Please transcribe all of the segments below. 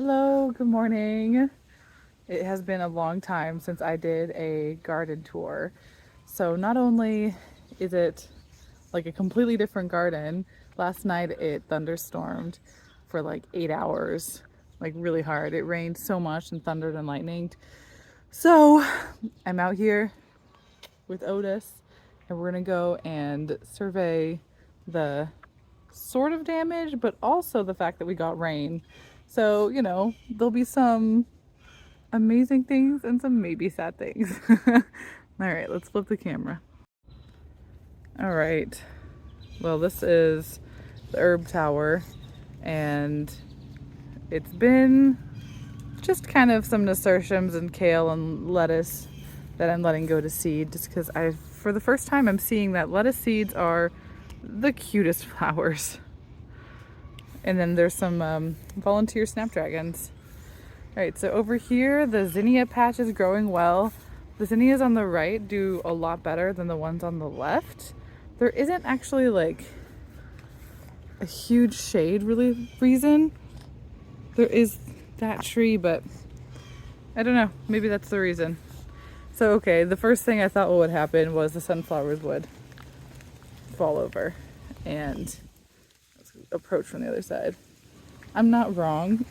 Hello, good morning. It has been a long time since I did a garden tour. So not only is it like a completely different garden, last night it thunderstormed for like 8 hours, like really hard. It rained so much and thundered and lightninged. So I'm out here with Otis and we're gonna go and survey the sort of damage, but also the fact that we got rain. So, there'll be some amazing things and some maybe sad things. All right, let's flip the camera. All right. Well, this is the herb tower, and it's been just kind of some nasturtiums and kale and lettuce that I'm letting go to seed just because for the first time, I'm seeing that lettuce seeds are the cutest flowers. And then there's some volunteer snapdragons. All right, so over here, the zinnia patch is growing well. The zinnias on the right do a lot better than the ones on the left. There isn't actually like a huge shade really reason. There is that tree, but I don't know, maybe that's the reason. So, okay, the first thing I thought would happen was the sunflowers would fall over, and let's approach from the other side. I'm not wrong.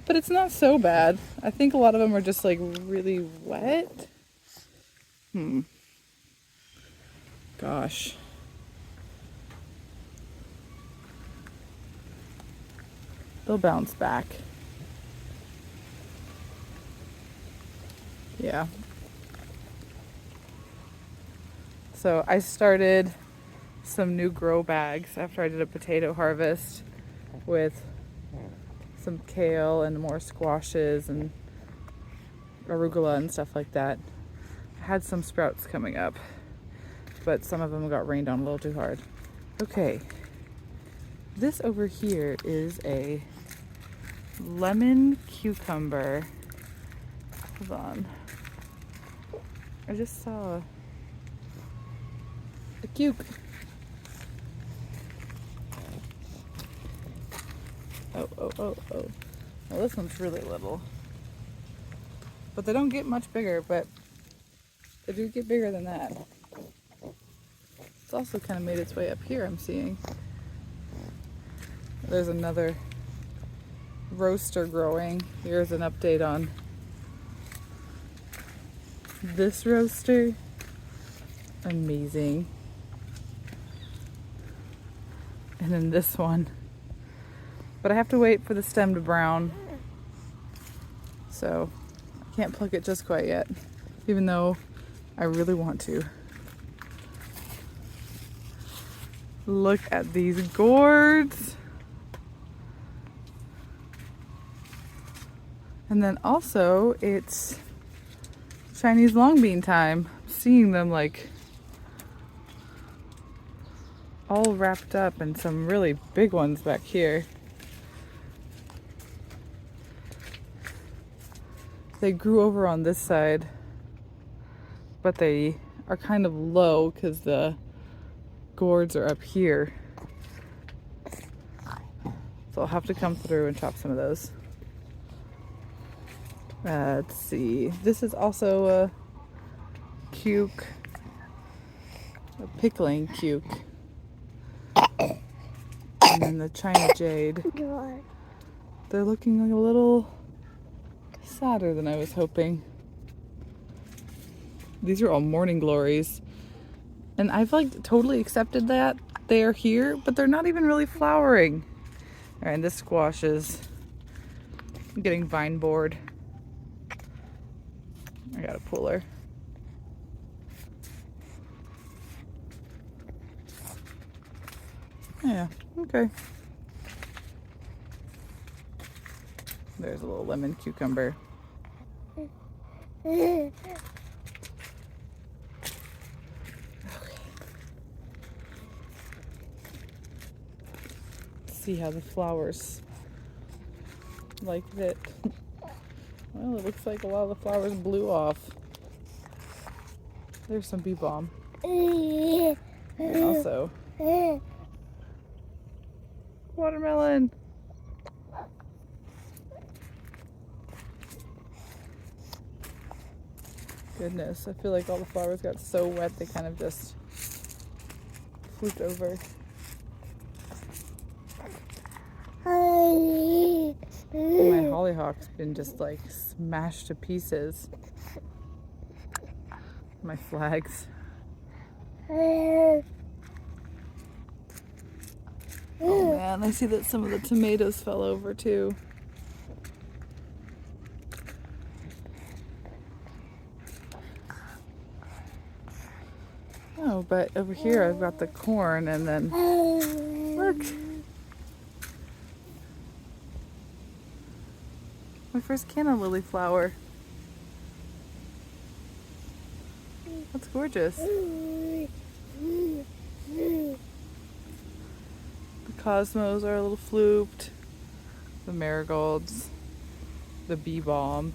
But it's not so bad. I think a lot of them are just like really wet. Gosh. They'll bounce back. Yeah. So I started some new grow bags after I did a potato harvest with some kale and more squashes and arugula and stuff like that. I had some sprouts coming up, but some of them got rained on a little too hard. Okay. This over here is a lemon cucumber. Hold on. I just saw a cuke. Oh. Well, this one's really little. But they don't get much bigger, but they do get bigger than that. It's also kind of made its way up here, I'm seeing. There's another roaster growing. Here's an update on this roaster. Amazing. And then this one. But I have to wait for the stem to brown. So I can't pluck it just quite yet, even though I really want to. Look at these gourds. And then also it's Chinese long bean time. I'm seeing them like all wrapped up and some really big ones back here. They grew over on this side, but they are kind of low because the gourds are up here. So I'll have to come through and chop some of those. Let's see. This is also a cuke, a pickling cuke. And then the China jade. They're looking like a little sadder than I was hoping. These are all morning glories. And I've like totally accepted that they are here, but they're not even really flowering. All right, and this squash is getting vine bored. I got a puller. Yeah, okay. There's a little lemon cucumber. Okay. See how the flowers like it. Well, it looks like a lot of the flowers blew off. There's some bee balm. And also watermelon. Goodness, I feel like all the flowers got so wet they kind of just flipped over. My hollyhock's been just like smashed to pieces. My flags. Oh man, I see that some of the tomatoes fell over too. Oh, but over here I've got the corn and then look. My first canna lily flower. That's gorgeous. The cosmos are a little flooped. The marigolds. The bee balm.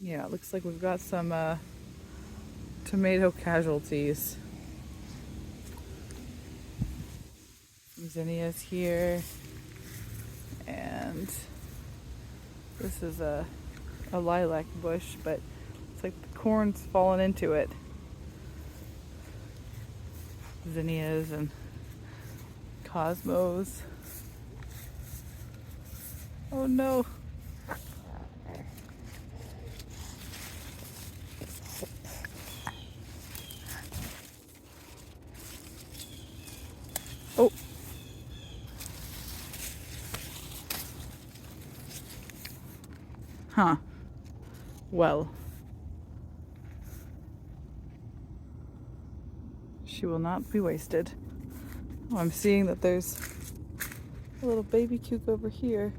Yeah, it looks like we've got some tomato casualties. Zinnias here. And this is a lilac bush, but it's like the corn's fallen into it. Zinnias and cosmos. Oh no. Oh. Huh. Well. She will not be wasted. Oh, I'm seeing that there's a little baby cuke over here.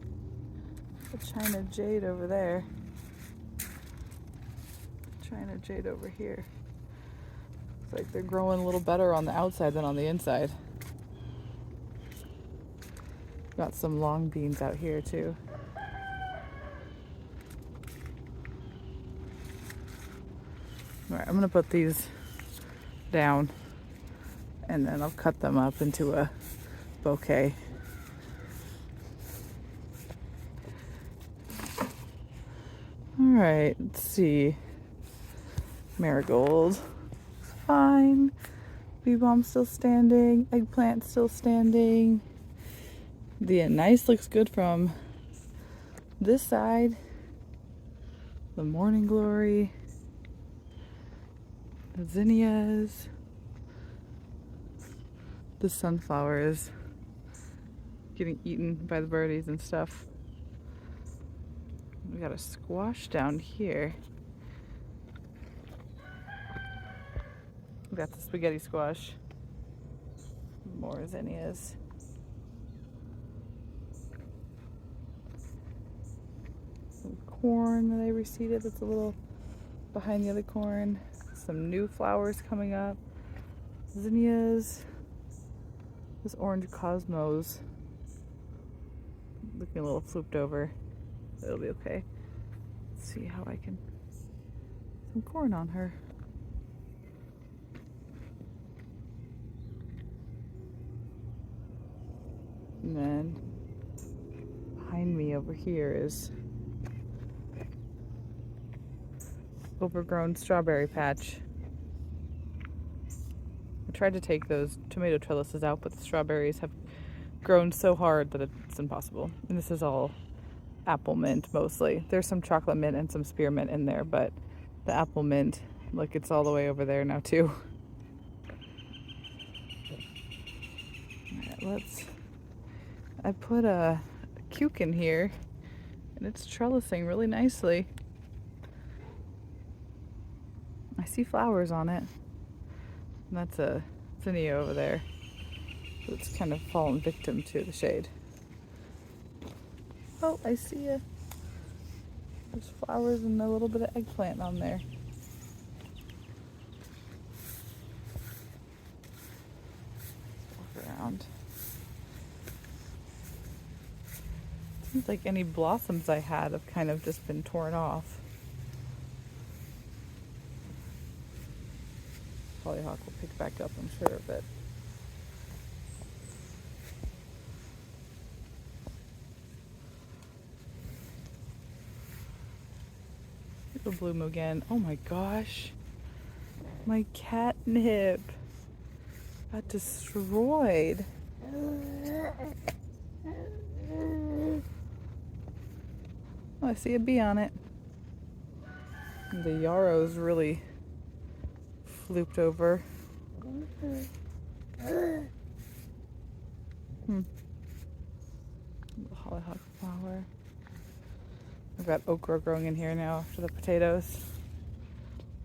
A China jade over there. China jade over here. Looks like they're growing a little better on the outside than on the inside. Got some long beans out here too. Alright, I'm gonna put these down and then I'll cut them up into a bouquet. Alright, let's see. Marigold. Fine. Bee balm still standing. Eggplant still standing. The anise looks good from this side. The morning glory. The zinnias. The sunflower is getting eaten by the birdies and stuff. We got a squash down here. We got the spaghetti squash. More zinnias. Some corn that I reseeded that's a little behind the other corn. Some new flowers coming up. Zinnias. This orange cosmos looking a little flooped over. It'll be okay. Let's see how I can some corn on her. And then behind me over here is overgrown strawberry patch. I tried to take those tomato trellises out, but the strawberries have grown so hard that it's impossible. And this is all apple mint mostly. There's some chocolate mint and some spearmint in there, but the apple mint, look, it's all the way over there now too. Alright, I put a cuke in here and it's trellising really nicely. I see flowers on it. And that's a zinnia over there. It's kind of fallen victim to the shade. Oh, I see you. There's flowers and a little bit of eggplant on there. Walk around. Seems like any blossoms I had have kind of just been torn off. Hollyhock will pick back up, I'm sure, but It'll bloom again. Oh my gosh. My catnip got destroyed. Oh, I see a bee on it. The yarrow's really flooped over. The hollyhock flower. We've got okra growing in here now after the potatoes.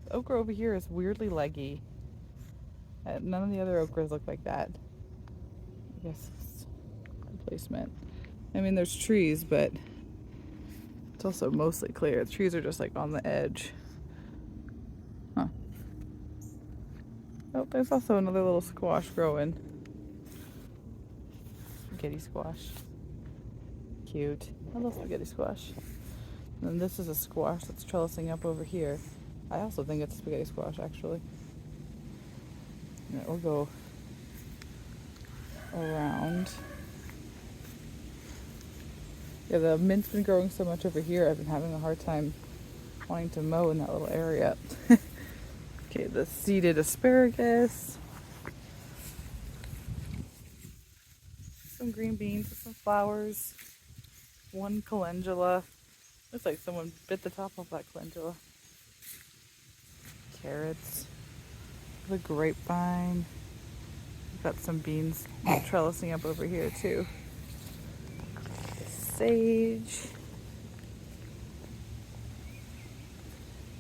The okra over here is weirdly leggy. None of the other okras look like that. I guess it's placement. I mean, there's trees, but it's also mostly clear. The trees are just like on the edge. Huh. Oh, there's also another little squash growing. Spaghetti squash. Cute. I love spaghetti squash. And then this is a squash that's trellising up over here. I also think it's spaghetti squash, actually. And it will go around. Yeah, the mint's been growing so much over here, I've been having a hard time wanting to mow in that little area. Okay, the seeded asparagus. Some green beans with some flowers. One calendula. Looks like someone bit the top off that calendula. Carrots. The grapevine. We've got some beans trellising up over here too. Sage.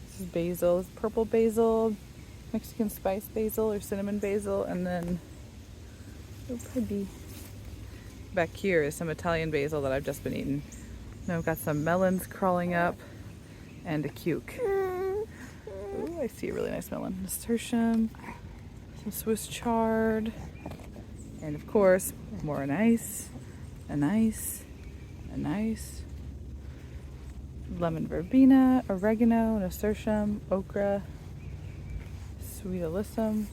This is basil. It's purple basil, Mexican spice basil or cinnamon basil, and then back here is some Italian basil that I've just been eating. Then I've got some melons crawling up and a cuke. Ooh, I see a really nice melon. Nasturtium, some Swiss chard, and of course more anise, lemon verbena, oregano, nasturtium, okra, sweet alyssum.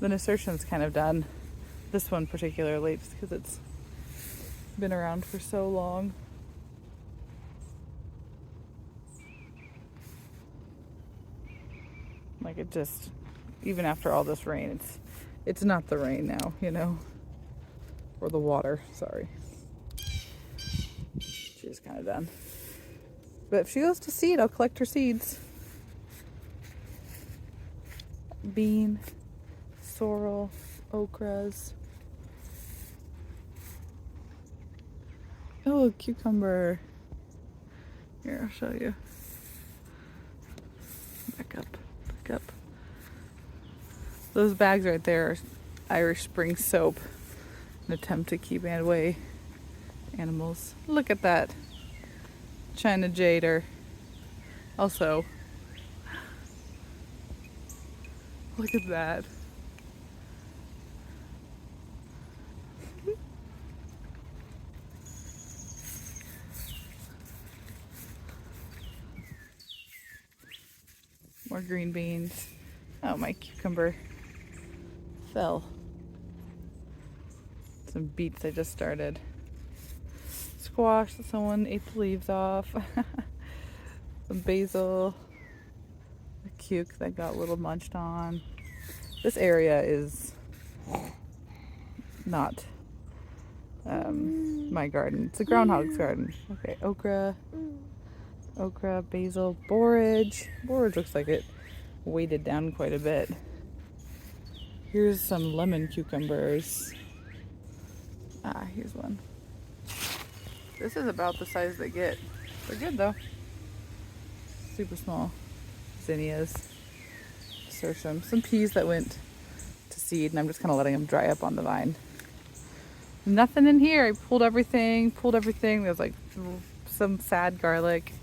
The nasturtium's kind of done. This one particularly, just because it's been around for so long. Like it just, even after all this rain, it's not the rain now, you know, or the water, sorry. She's kind of done. But if she goes to seed, I'll collect her seeds. Bean, sorrel, okras. Oh, cucumber. Here, I'll show you. Back up. Those bags right there are Irish Spring soap. An attempt to keep away animals. Look at that. China jader. Also, look at that. More green beans. Oh, my cucumber fell. Some beets I just started. Squash that someone ate the leaves off. Some basil. A cuke that got a little munched on. This area is not my garden. It's a groundhog's garden. Okay, okra, basil, borage. Borage looks like it weighted down quite a bit. Here's some lemon cucumbers. Ah, here's one. This is about the size they get. They're good though. Super small. Zinnias. Nasturtium. Some peas that went to seed, and I'm just kind of letting them dry up on the vine. Nothing in here. I pulled everything. There's like some sad garlic.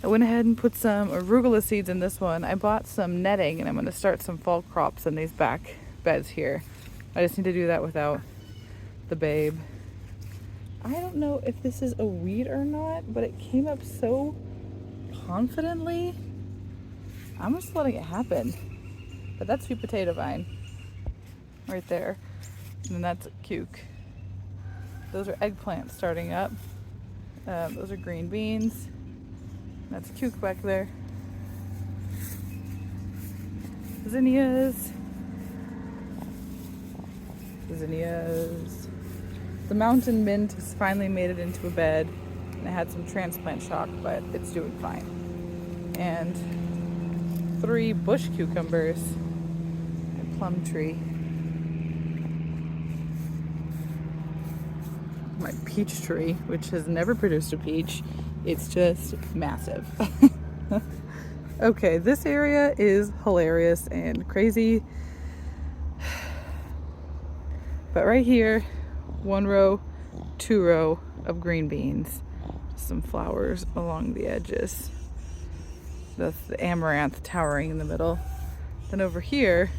I went ahead and put some arugula seeds in this one. I bought some netting, and I'm going to start some fall crops in these back beds here. I just need to do that without the babe. I don't know if this is a weed or not, but it came up so confidently. I'm just letting it happen. But that's sweet potato vine right there. And then that's a cuke. Those are eggplants starting up. Those are green beans. That's cuke back there. Zinnias. Zinnias. The mountain mint has finally made it into a bed. And it had some transplant shock, but it's doing fine. And 3 bush cucumbers and plum tree. My peach tree, which has never produced a peach. It's just massive. Okay, this area is hilarious and crazy. But right here, 1 row, 2 row of green beans. Some flowers along the edges. That's the amaranth towering in the middle. Then over here,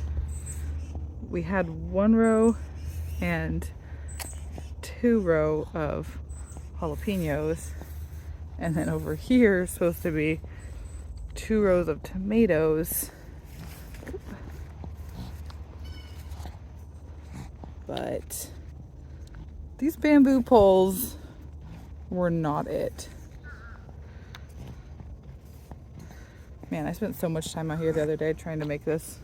we had 1 row and 2 row of jalapenos. And then over here is supposed to be 2 rows of tomatoes. But these bamboo poles were not it. Man, I spent so much time out here the other day trying to make this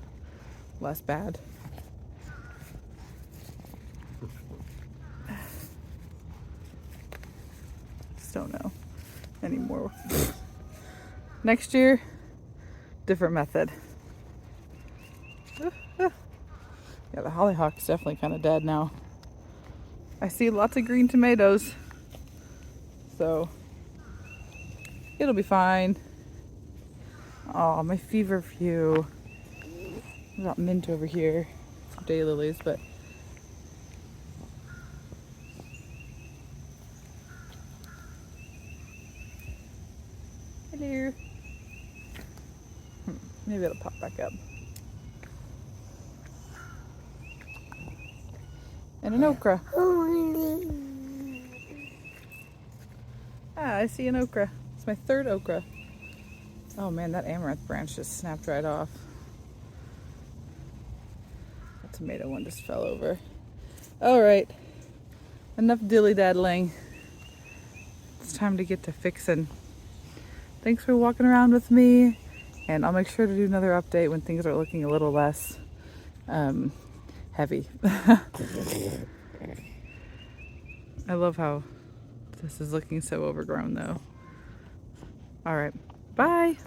less bad. Just don't know anymore. Next year, different method. Yeah, the hollyhock's definitely kind of dead now. I see lots of green tomatoes, so it'll be fine. Oh, my feverfew. I've got mint over here, some daylilies, but hello. Maybe it'll pop back up. And an okra. Ah, I see an okra. It's my 3rd okra. Oh man, that amaranth branch just snapped right off. The tomato one just fell over. All right, enough dilly-daddling. It's time to get to fixing. Thanks for walking around with me, and I'll make sure to do another update when things are looking a little less heavy. I love how this is looking so overgrown though. All right, bye.